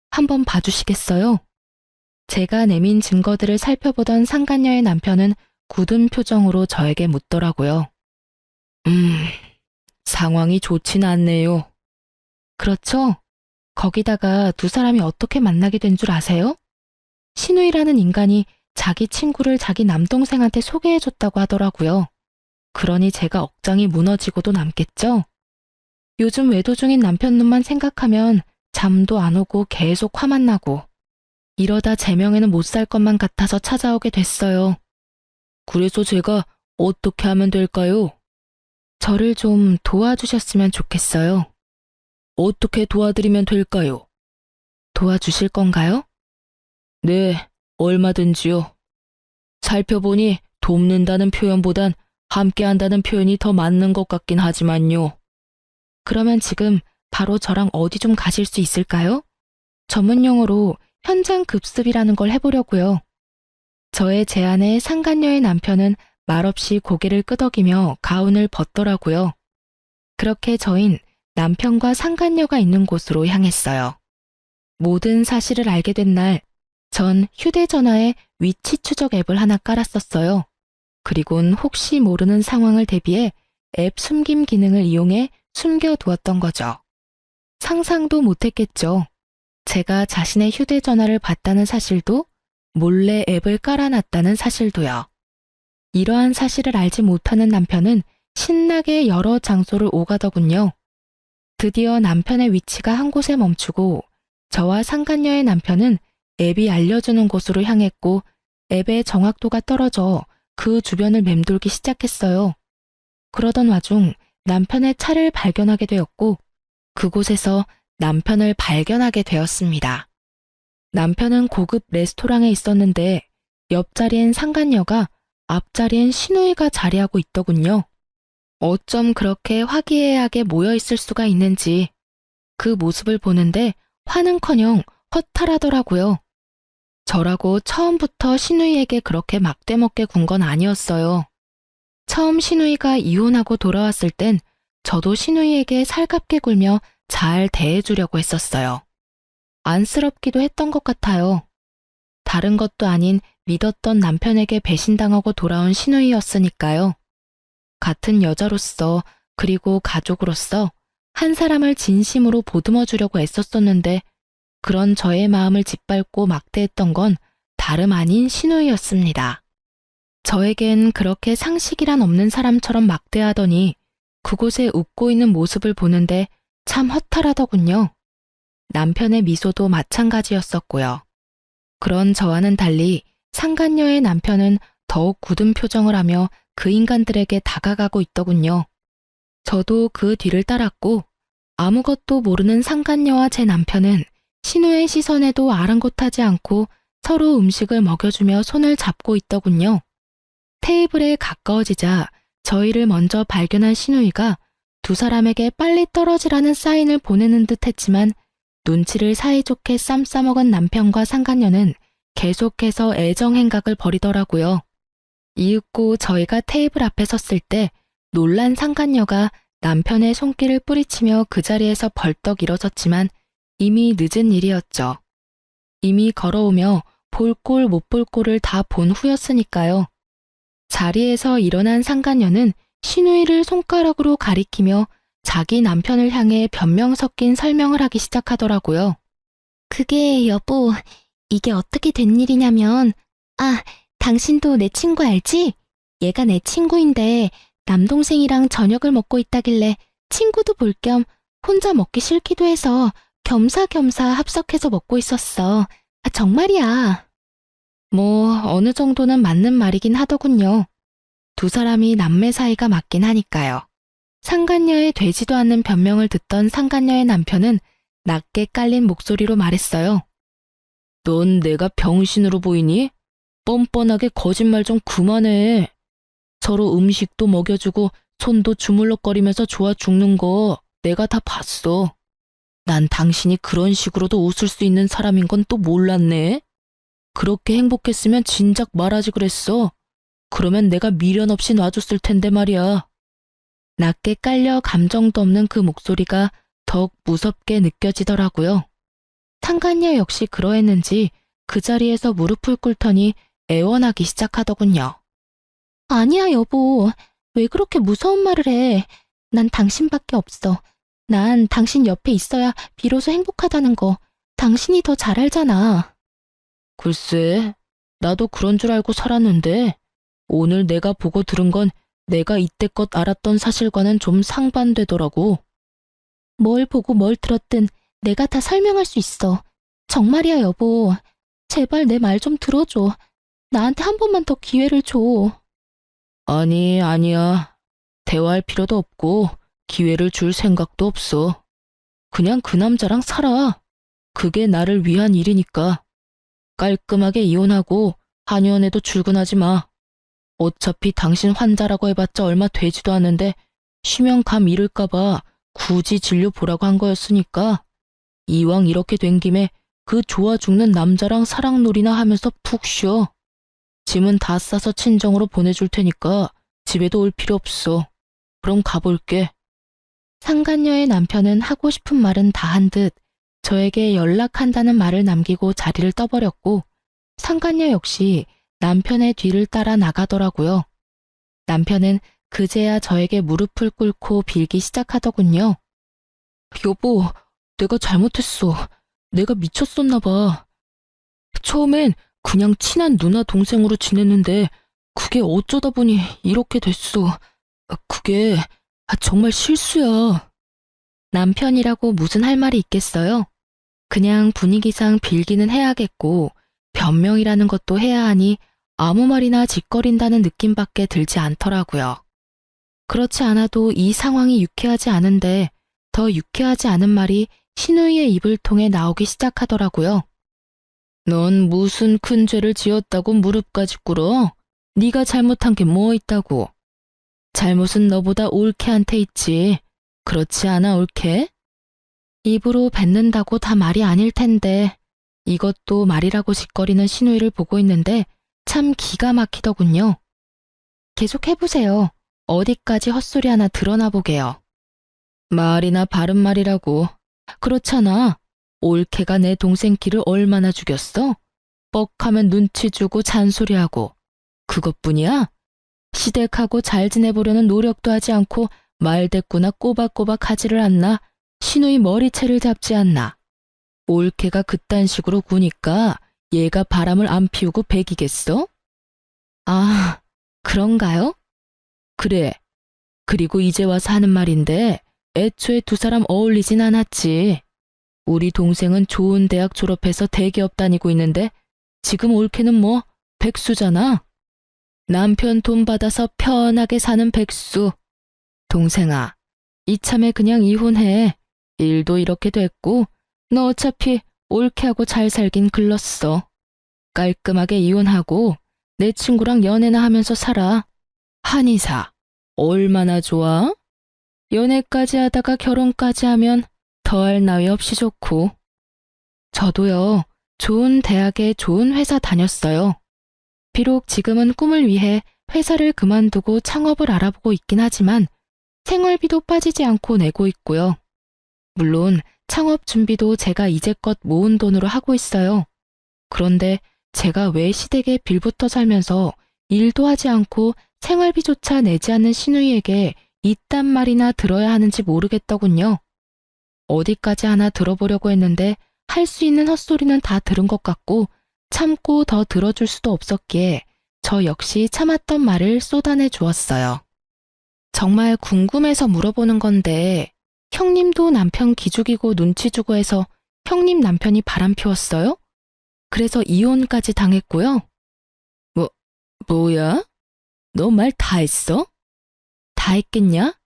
한번 봐주시겠어요? 제가 내민 증거들을 살펴보던 상간녀의 남편은 굳은 표정으로 저에게 묻더라고요. 상황이 좋진 않네요. 그렇죠? 거기다가 두 사람이 어떻게 만나게 된 줄 아세요? 신우이라는 인간이 자기 친구를 자기 남동생한테 소개해줬다고 하더라고요. 그러니 제가 억장이 무너지고도 남겠죠? 요즘 외도 중인 남편 눈만 생각하면 잠도 안 오고 계속 화만 나고 이러다 제 명예는 못 살 것만 같아서 찾아오게 됐어요. 그래서 제가 어떻게 하면 될까요? 저를 좀 도와주셨으면 좋겠어요. 어떻게 도와드리면 될까요? 도와주실 건가요? 네, 얼마든지요. 살펴보니 돕는다는 표현보단 함께한다는 표현이 더 맞는 것 같긴 하지만요. 그러면 지금 바로 저랑 어디 좀 가실 수 있을까요? 전문 용어로 현장 급습이라는 걸 해보려고요. 저의 제안에 상간녀의 남편은 말없이 고개를 끄덕이며 가운을 벗더라고요. 그렇게 저흰 남편과 상간녀가 있는 곳으로 향했어요. 모든 사실을 알게 된 날, 전 휴대전화에 위치 추적 앱을 하나 깔았었어요. 그리곤 혹시 모르는 상황을 대비해 앱 숨김 기능을 이용해 숨겨두었던 거죠. 상상도 못했겠죠. 제가 자신의 휴대전화를 봤다는 사실도 몰래 앱을 깔아놨다는 사실도요. 이러한 사실을 알지 못하는 남편은 신나게 여러 장소를 오가더군요. 드디어 남편의 위치가 한 곳에 멈추고 저와 상간녀의 남편은 앱이 알려주는 곳으로 향했고 앱의 정확도가 떨어져 그 주변을 맴돌기 시작했어요. 그러던 와중 남편의 차를 발견하게 되었고 그곳에서 남편을 발견하게 되었습니다. 남편은 고급 레스토랑에 있었는데 옆자리엔 상간녀가 앞자리엔 신우이가 자리하고 있더군요. 어쩜 그렇게 화기애애하게 모여있을 수가 있는지 그 모습을 보는데 화는커녕 허탈하더라고요. 저라고 처음부터 신우이에게 그렇게 막대먹게 군 건 아니었어요. 처음 신우이가 이혼하고 돌아왔을 땐 저도 신우이에게 살갑게 굴며 잘 대해주려고 했었어요. 안쓰럽기도 했던 것 같아요. 다른 것도 아닌 믿었던 남편에게 배신당하고 돌아온 신우이였으니까요. 같은 여자로서 그리고 가족으로서 한 사람을 진심으로 보듬어 주려고 애썼었는데 그런 저의 마음을 짓밟고 막대했던 건 다름 아닌 신우이였습니다. 저에겐 그렇게 상식이란 없는 사람처럼 막대하더니 그곳에 웃고 있는 모습을 보는데 참 허탈하더군요. 남편의 미소도 마찬가지였었고요. 그런 저와는 달리 상간녀의 남편은 더욱 굳은 표정을 하며 그 인간들에게 다가가고 있더군요. 저도 그 뒤를 따랐고 아무것도 모르는 상간녀와 제 남편은 신우의 시선에도 아랑곳하지 않고 서로 음식을 먹여주며 손을 잡고 있더군요. 테이블에 가까워지자 저희를 먼저 발견한 신우이가 두 사람에게 빨리 떨어지라는 사인을 보내는 듯 했지만 눈치를 사이좋게 쌈 싸먹은 남편과 상간녀는 계속해서 애정 행각을 벌이더라고요. 이윽고 저희가 테이블 앞에 섰을 때 놀란 상간녀가 남편의 손길을 뿌리치며 그 자리에서 벌떡 일어섰지만 이미 늦은 일이었죠. 이미 걸어오며 볼 꼴 못 볼 꼴을 다 본 후였으니까요. 자리에서 일어난 상간녀는 신우이를 손가락으로 가리키며 자기 남편을 향해 변명 섞인 설명을 하기 시작하더라고요. 그게 여보, 이게 어떻게 된 일이냐면 당신도 내 친구 알지? 얘가 내 친구인데 남동생이랑 저녁을 먹고 있다길래 친구도 볼 겸 혼자 먹기 싫기도 해서 겸사겸사 합석해서 먹고 있었어. 정말이야. 뭐 어느 정도는 맞는 말이긴 하더군요. 두 사람이 남매 사이가 맞긴 하니까요. 상간녀의 되지도 않는 변명을 듣던 상간녀의 남편은 낮게 깔린 목소리로 말했어요. 넌 내가 병신으로 보이니? 뻔뻔하게 거짓말 좀 그만해. 서로 음식도 먹여주고 손도 주물럭거리면서 좋아 죽는 거 내가 다 봤어. 난 당신이 그런 식으로도 웃을 수 있는 사람인 건 또 몰랐네. 그렇게 행복했으면 진작 말하지 그랬어. 그러면 내가 미련 없이 놔줬을 텐데 말이야. 낮게 깔려 감정도 없는 그 목소리가 더욱 무섭게 느껴지더라고요. 상간녀 역시 그러했는지 그 자리에서 무릎을 꿇더니 애원하기 시작하더군요. 아니야, 여보. 왜 그렇게 무서운 말을 해? 난 당신밖에 없어. 난 당신 옆에 있어야 비로소 행복하다는 거 당신이 더 잘 알잖아. 글쎄, 나도 그런 줄 알고 살았는데 오늘 내가 보고 들은 건 내가 이때껏 알았던 사실과는 좀 상반되더라고. 뭘 보고 뭘 들었든 내가 다 설명할 수 있어. 정말이야, 여보. 제발 내 말 좀 들어줘. 나한테 한 번만 더 기회를 줘. 아니, 아니야. 대화할 필요도 없고 기회를 줄 생각도 없어. 그냥 그 남자랑 살아. 그게 나를 위한 일이니까. 깔끔하게 이혼하고 한의원에도 출근하지 마. 어차피 당신 환자라고 해봤자 얼마 되지도 않는데 쉬면 감 잃을까봐 굳이 진료 보라고 한 거였으니까 이왕 이렇게 된 김에 그 좋아 죽는 남자랑 사랑놀이나 하면서 푹 쉬어. 짐은 다 싸서 친정으로 보내줄 테니까 집에도 올 필요 없어. 그럼 가볼게. 상간녀의 남편은 하고 싶은 말은 다 한 듯 저에게 연락한다는 말을 남기고 자리를 떠버렸고 상간녀 역시 남편의 뒤를 따라 나가더라고요. 남편은 그제야 저에게 무릎을 꿇고 빌기 시작하더군요. 여보, 내가 잘못했어. 내가 미쳤었나 봐. 처음엔 그냥 친한 누나 동생으로 지냈는데 그게 어쩌다 보니 이렇게 됐어. 그게 정말 실수야. 남편이라고 무슨 할 말이 있겠어요? 그냥 분위기상 빌기는 해야겠고 변명이라는 것도 해야 하니 아무 말이나 짓거린다는 느낌밖에 들지 않더라고요. 그렇지 않아도 이 상황이 유쾌하지 않은데 더 유쾌하지 않은 말이 신우이의 입을 통해 나오기 시작하더라고요. 넌 무슨 큰 죄를 지었다고 무릎까지 꿇어? 네가 잘못한 게 뭐 있다고? 잘못은 너보다 올케한테 있지. 그렇지 않아, 올케? 입으로 뱉는다고 다 말이 아닐 텐데 이것도 말이라고 짓거리는 신우이를 보고 있는데 참 기가 막히더군요. 계속 해보세요. 어디까지 헛소리 하나 드러나 보게요. 말이나 바른 말이라고. 그렇잖아. 올케가 내 동생 키를 얼마나 죽였어? 뻑하면 눈치 주고 잔소리하고. 그것뿐이야? 시댁하고 잘 지내보려는 노력도 하지 않고 말대꾸나 꼬박꼬박 하지를 않나? 신우이 머리채를 잡지 않나? 올케가 그딴 식으로 구니까 얘가 바람을 안 피우고 배기겠어? 아, 그런가요? 그래. 그리고 이제 와서 하는 말인데 애초에 두 사람 어울리진 않았지. 우리 동생은 좋은 대학 졸업해서 대기업 다니고 있는데 지금 올케는 뭐 백수잖아. 남편 돈 받아서 편하게 사는 백수. 동생아, 이참에 그냥 이혼해. 일도 이렇게 됐고 너 어차피 올케하고 잘 살긴 글렀어. 깔끔하게 이혼하고 내 친구랑 연애나 하면서 살아. 한의사, 얼마나 좋아? 연애까지 하다가 결혼까지 하면 더할 나위 없이 좋고. 저도요, 좋은 대학에 좋은 회사 다녔어요. 비록 지금은 꿈을 위해 회사를 그만두고 창업을 알아보고 있긴 하지만 생활비도 빠지지 않고 내고 있고요. 물론 창업 준비도 제가 이제껏 모은 돈으로 하고 있어요. 그런데 제가 왜 시댁에 빌붙어 살면서 일도 하지 않고 생활비조차 내지 않는 신우이에게 이딴 말이나 들어야 하는지 모르겠더군요. 어디까지 하나 들어보려고 했는데 할 수 있는 헛소리는 다 들은 것 같고 참고 더 들어줄 수도 없었기에 저 역시 참았던 말을 쏟아내 주었어요. 정말 궁금해서 물어보는 건데 형님도 남편 기죽이고 눈치 주고 해서 형님 남편이 바람 피웠어요? 그래서 이혼까지 당했고요. 뭐야? 너 말 다 했어? 다 했겠냐?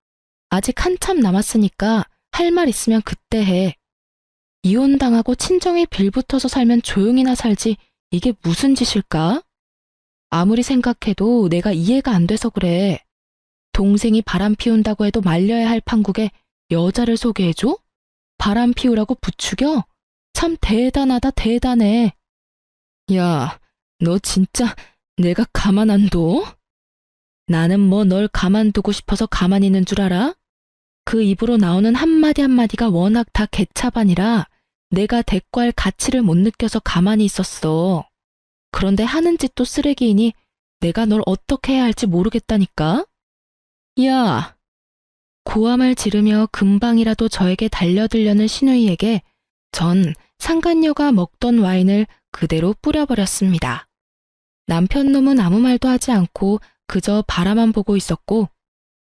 아직 한참 남았으니까 할 말 있으면 그때 해. 이혼당하고 친정에 빌붙어서 살면 조용히나 살지 이게 무슨 짓일까? 아무리 생각해도 내가 이해가 안 돼서 그래. 동생이 바람 피운다고 해도 말려야 할 판국에 여자를 소개해줘? 바람 피우라고 부추겨? 참 대단하다 대단해. 야, 너 진짜 내가 가만 안 둬? 나는 뭐 널 가만두고 싶어서 가만히 있는 줄 알아? 그 입으로 나오는 한마디 한마디가 워낙 다 개차반이라 내가 대꾸할 가치를 못 느껴서 가만히 있었어. 그런데 하는 짓도 쓰레기이니 내가 널 어떻게 해야 할지 모르겠다니까? 야! 고함을 지르며 금방이라도 저에게 달려들려는 신우이에게 전 상간녀가 먹던 와인을 그대로 뿌려버렸습니다. 남편 놈은 아무 말도 하지 않고 그저 바라만 보고 있었고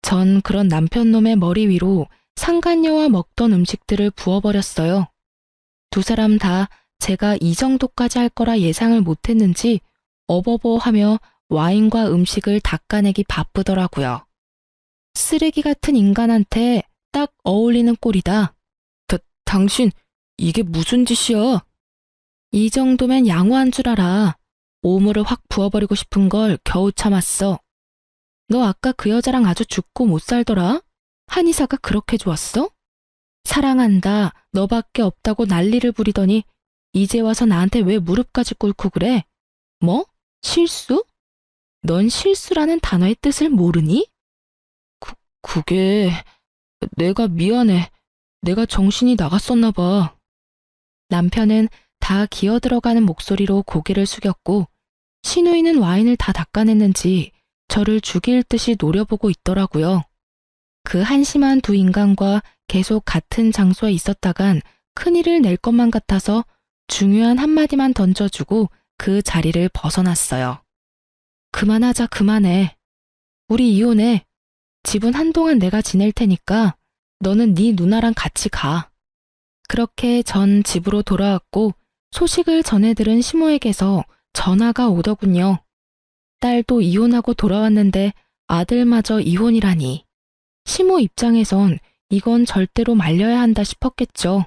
전 그런 남편 놈의 머리 위로 상간녀와 먹던 음식들을 부어버렸어요. 두 사람 다 제가 이 정도까지 할 거라 예상을 못했는지 어버버하며 와인과 음식을 닦아내기 바쁘더라고요. 쓰레기 같은 인간한테 딱 어울리는 꼴이다. 당신 이게 무슨 짓이야? 이 정도면 양호한 줄 알아. 오물을 확 부어버리고 싶은 걸 겨우 참았어. 너 아까 그 여자랑 아주 죽고 못 살더라? 한의사가 그렇게 좋았어? 사랑한다, 너밖에 없다고 난리를 부리더니 이제 와서 나한테 왜 무릎까지 꿇고 그래? 뭐? 실수? 넌 실수라는 단어의 뜻을 모르니? 그게 내가 미안해. 내가 정신이 나갔었나 봐. 남편은 다 기어들어가는 목소리로 고개를 숙였고 신우이는 와인을 다 닦아냈는지 저를 죽일 듯이 노려보고 있더라고요. 그 한심한 두 인간과 계속 같은 장소에 있었다간 큰일을 낼 것만 같아서 중요한 한마디만 던져주고 그 자리를 벗어났어요. 그만하자 그만해. 우리 이혼해. 집은 한동안 내가 지낼 테니까 너는 네 누나랑 같이 가. 그렇게 전 집으로 돌아왔고 소식을 전해 들은 시모에게서 전화가 오더군요. 딸도 이혼하고 돌아왔는데 아들마저 이혼이라니. 시모 입장에선 이건 절대로 말려야 한다 싶었겠죠.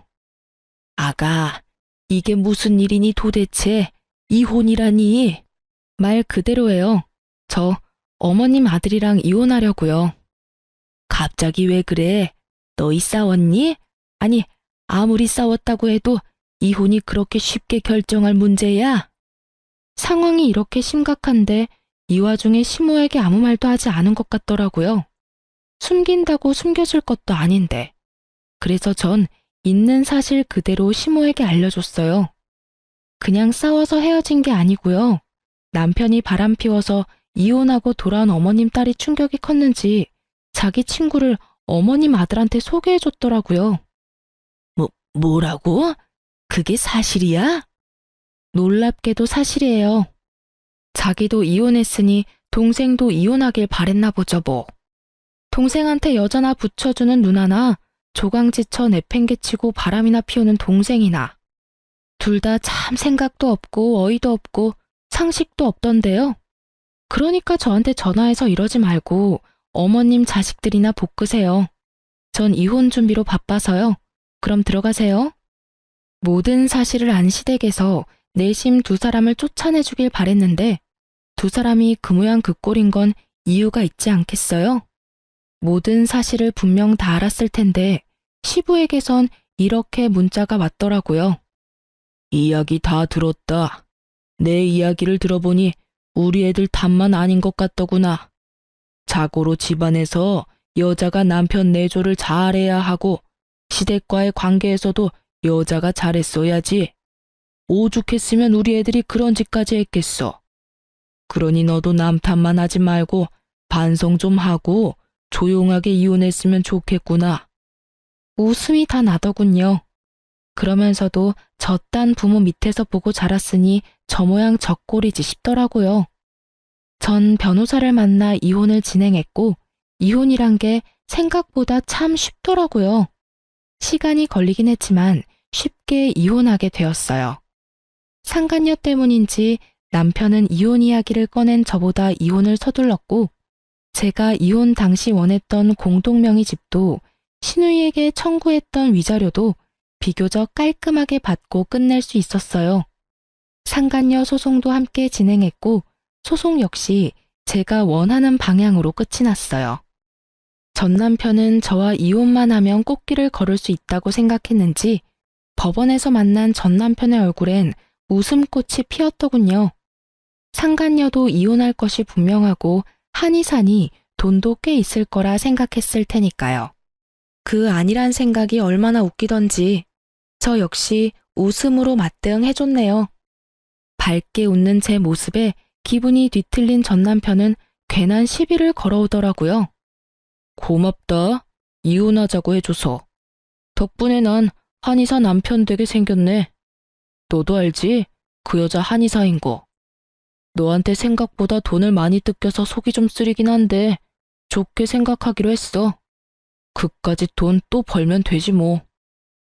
아가, 이게 무슨 일이니 도대체? 이혼이라니? 말 그대로예요. 저 어머님 아들이랑 이혼하려고요. 갑자기 왜 그래? 너희 싸웠니? 아니, 아무리 싸웠다고 해도 이혼이 그렇게 쉽게 결정할 문제야? 상황이 이렇게 심각한데 이 와중에 시모에게 아무 말도 하지 않은 것 같더라고요. 숨긴다고 숨겨질 것도 아닌데. 그래서 전 있는 사실 그대로 시모에게 알려줬어요. 그냥 싸워서 헤어진 게 아니고요. 남편이 바람 피워서 이혼하고 돌아온 어머님 딸이 충격이 컸는지 자기 친구를 어머님 아들한테 소개해줬더라고요. 뭐라고? 그게 사실이야? 놀랍게도 사실이에요. 자기도 이혼했으니 동생도 이혼하길 바랬나 보죠 뭐. 동생한테 여자나 붙여주는 누나나 조강지쳐 내팽개치고 바람이나 피우는 동생이나 둘 다 참 생각도 없고 어이도 없고 상식도 없던데요. 그러니까 저한테 전화해서 이러지 말고 어머님 자식들이나 볶으세요. 전 이혼 준비로 바빠서요. 그럼 들어가세요. 모든 사실을 안 시댁에서 내심 두 사람을 쫓아내주길 바랬는데 두 사람이 그 모양 그 꼴인 건 이유가 있지 않겠어요? 모든 사실을 분명 다 알았을 텐데 시부에게선 이렇게 문자가 왔더라고요. 이야기 다 들었다. 내 이야기를 들어보니 우리 애들 탓만 아닌 것 같더구나. 자고로 집안에서 여자가 남편 내조를 잘해야 하고 시댁과의 관계에서도 여자가 잘했어야지. 오죽했으면 우리 애들이 그런 짓까지 했겠어. 그러니 너도 남 탓만 하지 말고 반성 좀 하고 조용하게 이혼했으면 좋겠구나. 웃음이 다 나더군요. 그러면서도 저딴 부모 밑에서 보고 자랐으니 저 모양 저 꼴이지 싶더라고요. 전 변호사를 만나 이혼을 진행했고 이혼이란 게 생각보다 참 쉽더라고요. 시간이 걸리긴 했지만 쉽게 이혼하게 되었어요. 상간녀 때문인지 남편은 이혼 이야기를 꺼낸 저보다 이혼을 서둘렀고, 제가 이혼 당시 원했던 공동명의 집도 신우이에게 청구했던 위자료도 비교적 깔끔하게 받고 끝낼 수 있었어요. 상간녀 소송도 함께 진행했고, 소송 역시 제가 원하는 방향으로 끝이 났어요. 전 남편은 저와 이혼만 하면 꽃길을 걸을 수 있다고 생각했는지 법원에서 만난 전 남편의 얼굴엔 웃음꽃이 피었더군요. 상간녀도 이혼할 것이 분명하고 한의사니 돈도 꽤 있을 거라 생각했을 테니까요. 그 아니란 생각이 얼마나 웃기던지 저 역시 웃음으로 맞대응해줬네요. 밝게 웃는 제 모습에 기분이 뒤틀린 전 남편은 괜한 시비를 걸어오더라고요. 고맙다. 이혼하자고 해줘서. 덕분에 난 한의사 남편 되게 생겼네. 너도 알지? 그 여자 한의사인 거. 너한테 생각보다 돈을 많이 뜯겨서 속이 좀 쓰리긴 한데 좋게 생각하기로 했어. 그까짓 돈 또 벌면 되지 뭐.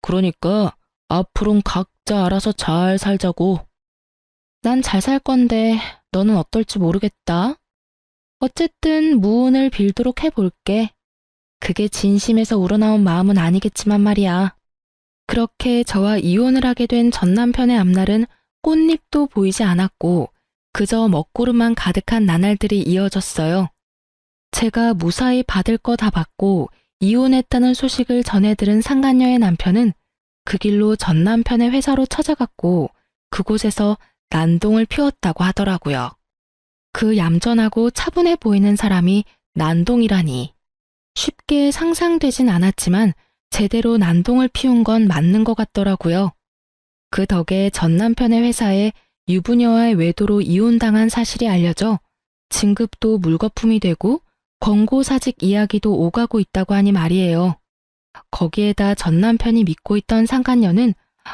그러니까 앞으론 각자 알아서 잘 살자고. 난 잘 살 건데 너는 어떨지 모르겠다. 어쨌든 무운을 빌도록 해볼게. 그게 진심에서 우러나온 마음은 아니겠지만 말이야. 그렇게 저와 이혼을 하게 된 전 남편의 앞날은 꽃잎도 보이지 않았고 그저 먹구름만 가득한 나날들이 이어졌어요. 제가 무사히 받을 거 다 받고 이혼했다는 소식을 전해 들은 상간녀의 남편은 그 길로 전 남편의 회사로 찾아갔고 그곳에서 난동을 피웠다고 하더라고요. 그 얌전하고 차분해 보이는 사람이 난동이라니. 쉽게 상상되진 않았지만 제대로 난동을 피운 건 맞는 것 같더라고요. 그 덕에 전 남편의 회사에 유부녀와의 외도로 이혼당한 사실이 알려져 진급도 물거품이 되고 권고사직 이야기도 오가고 있다고 하니 말이에요. 거기에다 전 남편이 믿고 있던 상간녀는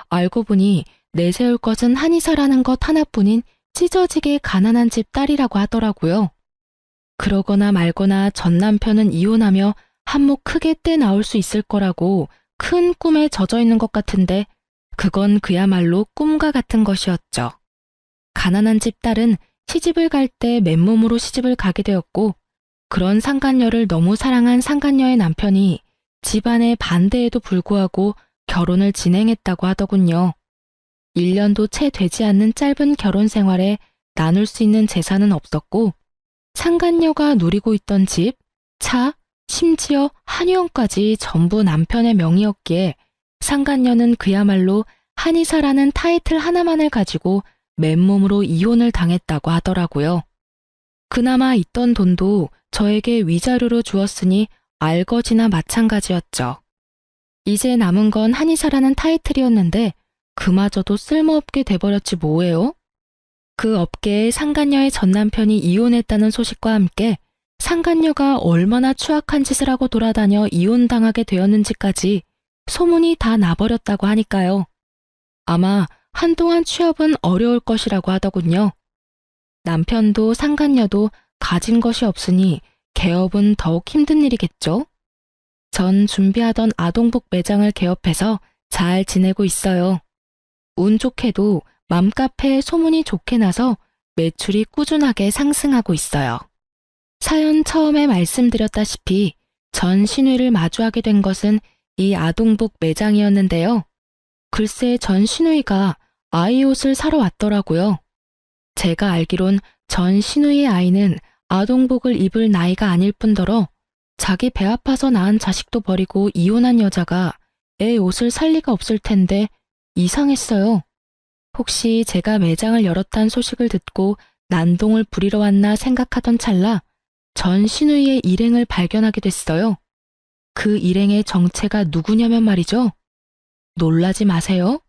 알고 보니 내세울 것은 한의사라는 것 하나뿐인 찢어지게 가난한 집 딸이라고 하더라고요. 그러거나 말거나 전 남편은 이혼하며 한몫 크게 떼 나올 수 있을 거라고 큰 꿈에 젖어 있는 것 같은데 그건 그야말로 꿈과 같은 것이었죠. 가난한 집 딸은 시집을 갈 때 맨몸으로 시집을 가게 되었고 그런 상간녀를 너무 사랑한 상간녀의 남편이 집안의 반대에도 불구하고 결혼을 진행했다고 하더군요. 1년도 채 되지 않는 짧은 결혼 생활에 나눌 수 있는 재산은 없었고 상간녀가 누리고 있던 집, 차, 심지어 한의원까지 전부 남편의 명의였기에 상간녀는 그야말로 한의사라는 타이틀 하나만을 가지고 맨몸으로 이혼을 당했다고 하더라고요. 그나마 있던 돈도 저에게 위자료로 주었으니 알거지나 마찬가지였죠. 이제 남은 건 한의사라는 타이틀이었는데 그마저도 쓸모없게 돼버렸지 뭐예요? 그 업계에 상간녀의 전 남편이 이혼했다는 소식과 함께 상간녀가 얼마나 추악한 짓을 하고 돌아다녀 이혼당하게 되었는지까지 소문이 다 나버렸다고 하니까요. 아마 한동안 취업은 어려울 것이라고 하더군요. 남편도 상간녀도 가진 것이 없으니 개업은 더욱 힘든 일이겠죠? 전 준비하던 아동복 매장을 개업해서 잘 지내고 있어요. 운 좋게도 맘카페에 소문이 좋게 나서 매출이 꾸준하게 상승하고 있어요. 사연 처음에 말씀드렸다시피 전 신우이를 마주하게 된 것은 이 아동복 매장이었는데요. 글쎄 전 신우이가 아이 옷을 사러 왔더라고요. 제가 알기론 전 신우이의 아이는 아동복을 입을 나이가 아닐 뿐더러 자기 배 아파서 낳은 자식도 버리고 이혼한 여자가 애 옷을 살 리가 없을 텐데 이상했어요. 혹시 제가 매장을 열었다는 소식을 듣고 난동을 부리러 왔나 생각하던 찰나 전 신우이의 일행을 발견하게 됐어요. 그 일행의 정체가 누구냐면 말이죠. 놀라지 마세요.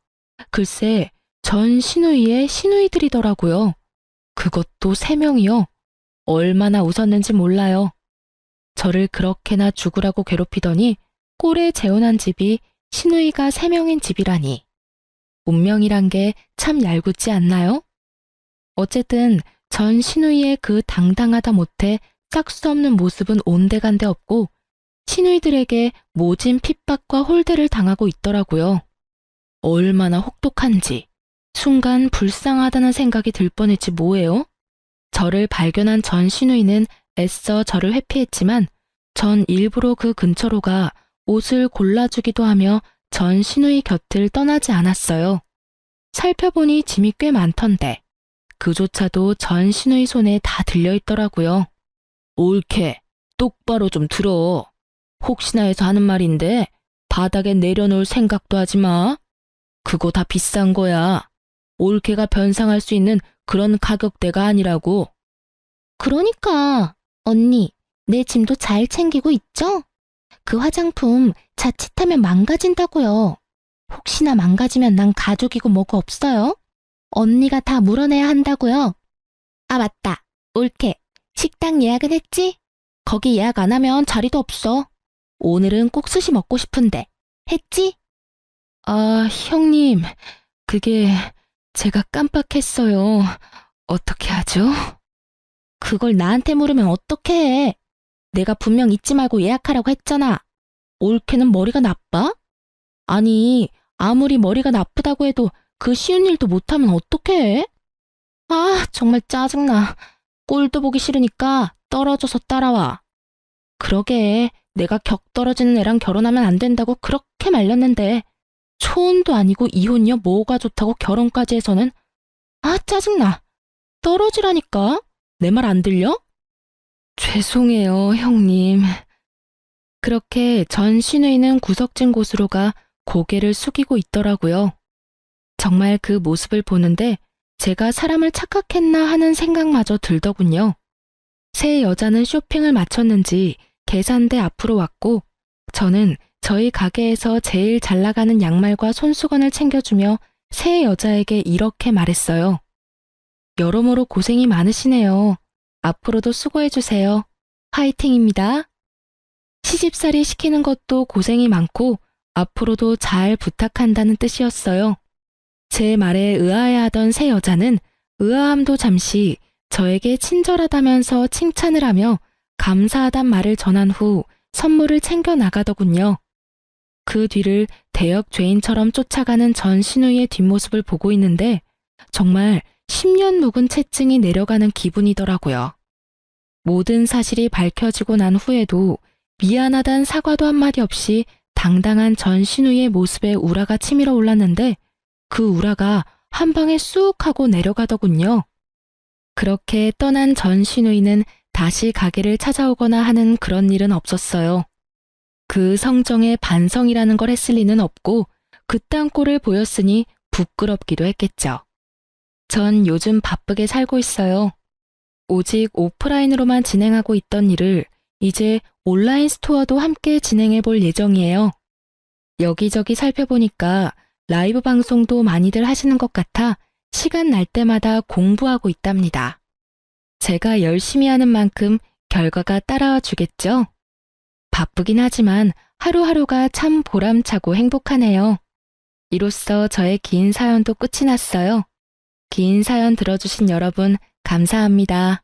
글쎄 전 신우이의 신우이들이더라고요. 그것도 3명이요. 얼마나 웃었는지 몰라요. 저를 그렇게나 죽으라고 괴롭히더니 꼴에 재혼한 집이 신우이가 3명인 집이라니. 운명이란 게 참 얄궂지 않나요? 어쨌든 전 신우이의 그 당당하다 못해 짝수 없는 모습은 온데간데 없고 시누이들에게 모진 핍박과 홀대를 당하고 있더라고요. 얼마나 혹독한지 순간 불쌍하다는 생각이 들 뻔했지 뭐예요? 저를 발견한 전 시누이는 애써 저를 회피했지만 전 일부러 그 근처로 가 옷을 골라주기도 하며 전 시누이 곁을 떠나지 않았어요. 살펴보니 짐이 꽤 많던데 그조차도 전 시누이 손에 다 들려있더라고요. 옳게 똑바로 좀 들어. 혹시나 해서 하는 말인데 바닥에 내려놓을 생각도 하지 마. 그거 다 비싼 거야. 올케가 변상할 수 있는 그런 가격대가 아니라고. 그러니까 언니, 내 짐도 잘 챙기고 있죠? 그 화장품 자칫하면 망가진다고요. 혹시나 망가지면 난 가족이고 뭐고 없어요? 언니가 다 물어내야 한다고요. 아 맞다, 올케. 식당 예약은 했지? 거기 예약 안 하면 자리도 없어. 오늘은 꼭 스시 먹고 싶은데. 했지? 아, 형님, 그게 제가 깜빡했어요. 어떻게 하죠? 그걸 나한테 물으면 어떡해 해. 내가 분명 잊지 말고 예약하라고 했잖아. 올케는 머리가 나빠? 아니, 아무리 머리가 나쁘다고 해도 그 쉬운 일도 못하면 어떡해 해? 아, 정말 짜증나. 꼴도 보기 싫으니까 떨어져서 따라와. 그러게, 내가 격 떨어지는 애랑 결혼하면 안 된다고 그렇게 말렸는데 초혼도 아니고 이혼이요 뭐가 좋다고 결혼까지 해서는 아 짜증나. 떨어지라니까. 내 말 안 들려? 죄송해요 형님. 그렇게 전 시누이는 구석진 곳으로 가 고개를 숙이고 있더라고요. 정말 그 모습을 보는데 제가 사람을 착각했나 하는 생각마저 들더군요. 새 여자는 쇼핑을 마쳤는지 계산대 앞으로 왔고 저는 저희 가게에서 제일 잘 나가는 양말과 손수건을 챙겨주며 새 여자에게 이렇게 말했어요. 여러모로 고생이 많으시네요. 앞으로도 수고해주세요. 화이팅입니다. 시집살이 시키는 것도 고생이 많고 앞으로도 잘 부탁한다는 뜻이었어요. 제 말에 의아해하던 새 여자는 의아함도 잠시 저에게 친절하다면서 칭찬을 하며 감사하단 말을 전한 후 선물을 챙겨 나가더군요. 그 뒤를 대역 죄인처럼 쫓아가는 전 시누이의 뒷모습을 보고 있는데 정말 10년 묵은 채증이 내려가는 기분이더라고요. 모든 사실이 밝혀지고 난 후에도 미안하단 사과도 한마디 없이 당당한 전 시누이의 모습에 우라가 치밀어 올랐는데 그 우라가 한 방에 쑥 하고 내려가더군요. 그렇게 떠난 전 시누이는 다시 가게를 찾아오거나 하는 그런 일은 없었어요. 그 성정에 반성이라는 걸 했을 리는 없고 그딴 꼴을 보였으니 부끄럽기도 했겠죠. 전 요즘 바쁘게 살고 있어요. 오직 오프라인으로만 진행하고 있던 일을 이제 온라인 스토어도 함께 진행해 볼 예정이에요. 여기저기 살펴보니까 라이브 방송도 많이들 하시는 것 같아 시간 날 때마다 공부하고 있답니다. 제가 열심히 하는 만큼 결과가 따라와 주겠죠? 바쁘긴 하지만 하루하루가 참 보람차고 행복하네요. 이로써 저의 긴 사연도 끝이 났어요. 긴 사연 들어주신 여러분 감사합니다.